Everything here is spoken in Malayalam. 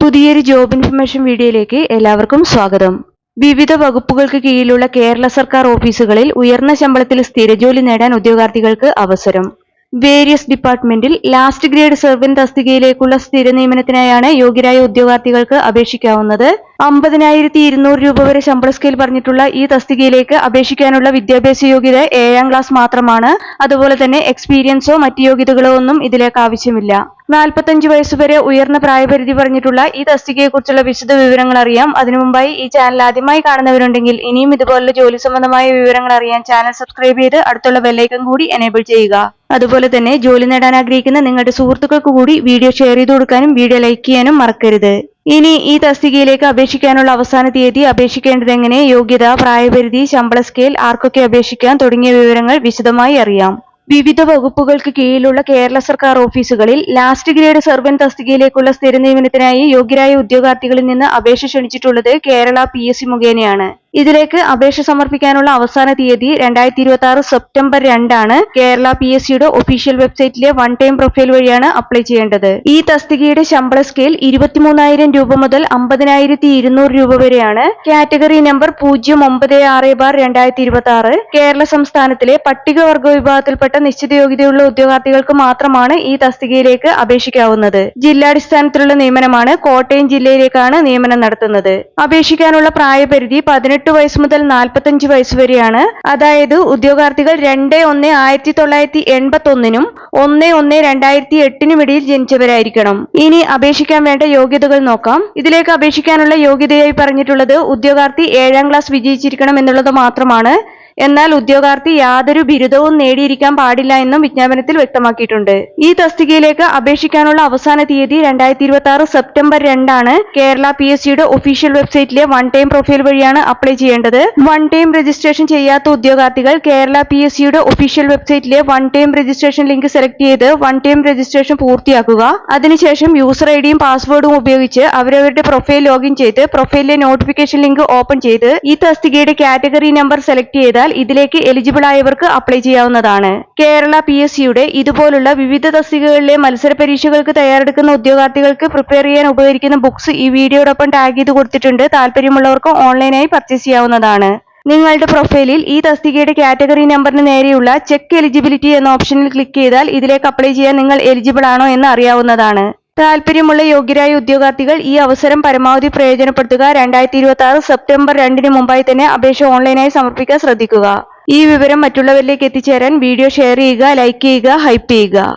പുതിയൊരു ജോബ് ഇൻഫർമേഷൻ വീഡിയോയിലേക്ക് എല്ലാവർക്കും സ്വാഗതം. വിവിധ വകുപ്പുകൾക്ക് കീഴിലുള്ള കേരള സർക്കാർ ഓഫീസുകളിൽ ഉയർന്ന ശമ്പളത്തിൽ സ്ഥിരജോലി നേടാൻ ഉദ്യോഗാർത്ഥികൾക്ക് അവസരം. വേരിയസ് ഡിപ്പാർട്ട്മെന്റിൽ ലാസ്റ്റ് ഗ്രേഡ് സെർവന്റ് തസ്തികയിലേക്കുള്ള സ്ഥിര നിയമനത്തിനായാണ് യോഗ്യരായ ഉദ്യോഗാർത്ഥികൾക്ക് അപേക്ഷിക്കാവുന്നത്. 50,200 രൂപ വരെ ശമ്പള സ്കെയിൽ പറഞ്ഞിട്ടുള്ള ഈ തസ്തികയിലേക്ക് അപേക്ഷിക്കാനുള്ള വിദ്യാഭ്യാസ യോഗ്യത 7ാം ക്ലാസ് മാത്രമാണ്. അതുപോലെ തന്നെ എക്സ്പീരിയൻസോ മറ്റ് യോഗ്യതകളോ ഒന്നും ഇതിലേക്ക് ആവശ്യമില്ല. 45 വയസ്സുവരെ ഉയർന്ന പ്രായപരിധി പറഞ്ഞിട്ടുള്ള ഈ തസ്തികയെക്കുറിച്ചുള്ള വിശദ വിവരങ്ങൾ അറിയാം. അതിനു മുമ്പായി ഈ ചാനൽ ആദ്യമായി കാണുന്നവരുണ്ടെങ്കിൽ ഇനിയും ഇതുപോലുള്ള ജോലി സംബന്ധമായ വിവരങ്ങൾ അറിയാൻ ചാനൽ സബ്സ്ക്രൈബ് ചെയ്ത് അടുത്തുള്ള ബെല്ലൈക്കൺ കൂടി എനേബിൾ ചെയ്യുക. അതുപോലെ തന്നെ ജോലി നേടാൻ ആഗ്രഹിക്കുന്ന നിങ്ങളുടെ സുഹൃത്തുക്കൾക്ക് കൂടി വീഡിയോ ഷെയർ ചെയ്ത് കൊടുക്കാനും വീഡിയോ ലൈക്ക് ചെയ്യാനും മറക്കരുത്. ഇനി ഈ തസ്തികയിലേക്ക് അപേക്ഷിക്കാനുള്ള അവസാന തീയതി, അപേക്ഷിക്കേണ്ടത് എങ്ങനെ, യോഗ്യത, പ്രായപരിധി, ശമ്പള സ്കെയിൽ, ആർക്കൊക്കെ അപേക്ഷിക്കാം തുടങ്ങിയ വിവരങ്ങൾ വിശദമായി അറിയാം. വിവിധ വകുപ്പുകൾക്ക് കീഴിലുള്ള കേരള സർക്കാർ ഓഫീസുകളിൽ ലാസ്റ്റ് ഗ്രേഡ് സെർവന്റ് തസ്തികയിലേക്കുള്ള സ്ഥിര നിയമനത്തിനായി യോഗ്യരായ ഉദ്യോഗാർത്ഥികളിൽ നിന്ന് അപേക്ഷ ക്ഷണിച്ചിട്ടുള്ളത് കേരള PSC മുഖേനയാണ്. ഇതിലേക്ക് അപേക്ഷ സമർപ്പിക്കാനുള്ള അവസാന തീയതി 2026 സെപ്റ്റംബർ 2 ആണ്. കേരള PSCയുടെ ഒഫീഷ്യൽ വെബ്സൈറ്റിലെ വൺ ടൈം പ്രൊഫൈൽ വഴിയാണ് അപ്ലൈ ചെയ്യേണ്ടത്. ഈ തസ്തികയുടെ ശമ്പള സ്കെയിൽ 23,000 രൂപ മുതൽ 50,200 രൂപ വരെയാണ്. Category number 096/2026. കേരള സംസ്ഥാനത്തിലെ പട്ടികവർഗ വിഭാഗത്തിൽപ്പെട്ട നിശ്ചിത യോഗ്യതയുള്ള ഉദ്യോഗാർത്ഥികൾക്ക് മാത്രമാണ് ഈ തസ്തികയിലേക്ക് അപേക്ഷിക്കാവുന്നത്. ജില്ലാടിസ്ഥാനത്തിലുള്ള നിയമനമാണ്. കോട്ടയം ജില്ലയിലേക്കാണ് നിയമനം നടത്തുന്നത്. അപേക്ഷിക്കാനുള്ള പ്രായപരിധി 18 വയസ്സ് മുതൽ 45 വയസ്സ് വരെയാണ്. അതായത് ഉദ്യോഗാർത്ഥികൾ 2/1/1981 1/1/2008 ഇടയിൽ ജനിച്ചവരായിരിക്കണം. ഇനി അപേക്ഷിക്കാൻ വേണ്ട യോഗ്യതകൾ നോക്കാം. ഇതിലേക്ക് അപേക്ഷിക്കാനുള്ള യോഗ്യതയായി പറഞ്ഞിട്ടുള്ളത് ഉദ്യോഗാർത്ഥി 7ാം ക്ലാസ് വിജയിച്ചിരിക്കണം എന്നുള്ളത് മാത്രമാണ്. എന്നാൽ ഉദ്യോഗാർത്ഥി യാതൊരു ബിരുദവും നേടിയിരിക്കാൻ പാടില്ല എന്നും വിജ്ഞാപനത്തിൽ വ്യക്തമാക്കിയിട്ടുണ്ട്. ഈ തസ്തികയിലേക്ക് അപേക്ഷിക്കാനുള്ള അവസാന തീയതി 2026 സെപ്റ്റംബർ 2 ആണ്. കേരള PSCയുടെ ഒഫീഷ്യൽ വെബ്സൈറ്റിലെ വൺ ടൈം പ്രൊഫൈൽ വഴിയാണ് അപ്ലൈ ചെയ്യേണ്ടത്. വൺ ടൈം രജിസ്ട്രേഷൻ ചെയ്യാത്ത ഉദ്യോഗാർത്ഥികൾ കേരള PSCയുടെ ഒഫീഷ്യൽ വെബ്സൈറ്റിലെ one time registration link select ചെയ്ത് വൺ ടൈം രജിസ്ട്രേഷൻ പൂർത്തിയാക്കുക. അതിനുശേഷം യൂസർ ഐഡിയും പാസ്വേഡും ഉപയോഗിച്ച് അവരവരുടെ പ്രൊഫൈൽ ലോഗിൻ ചെയ്ത് പ്രൊഫൈലിലെ നോട്ടിഫിക്കേഷൻ ലിങ്ക് ഓപ്പൺ ചെയ്ത് ഈ തസ്തികയുടെ കാറ്റഗറി നമ്പർ സെലക്ട് ചെയ്താൽ ഇതിലേക്ക് എലിജിബിൾ ആയവർക്ക് അപ്ലൈ ചെയ്യാവുന്നതാണ്. കേരള PSCയുടെ ഇതുപോലുള്ള വിവിധ തസ്തികകളിലെ മത്സര പരീക്ഷകൾക്ക് തയ്യാറെടുക്കുന്ന ഉദ്യോഗാർത്ഥികൾക്ക് പ്രിപ്പയർ ചെയ്യാൻ ഉപകരിക്കുന്ന ബുക്സ് ഈ വീഡിയോടൊപ്പം ടാഗ് ചെയ്ത് കൊടുത്തിട്ടുണ്ട്. താല്പര്യമുള്ളവർക്ക് ഓൺലൈനായി പർച്ചേസ് ചെയ്യാവുന്നതാണ്. നിങ്ങളുടെ പ്രൊഫൈലിൽ ഈ തസ്തികയുടെ കാറ്റഗറി നമ്പറിന് നേരെയുള്ള ചെക്ക് എലിജിബിലിറ്റി എന്ന ഓപ്ഷനിൽ ക്ലിക്ക് ചെയ്താൽ ഇതിലേക്ക് അപ്ലൈ ചെയ്യാൻ നിങ്ങൾ എലിജിബിൾ ആണോ എന്ന് അറിയാവുന്നതാണ്. താല്പര്യമുള്ള യോഗ്യരായ ഉദ്യോഗാർത്ഥികൾ ഈ അവസരം പരമാവധി പ്രയോജനപ്പെടുത്തുക. 2026 സെപ്റ്റംബർ 2 മുമ്പായി തന്നെ അപേക്ഷ ഓൺലൈനായി സമർപ്പിക്കാൻ ശ്രദ്ധിക്കുക. ഈ വിവരം മറ്റുള്ളവരിലേക്ക് എത്തിച്ചേരാൻ വീഡിയോ ഷെയർ ചെയ്യുക, ലൈക്ക് ചെയ്യുക, ഹൈപ്പ് ചെയ്യുക.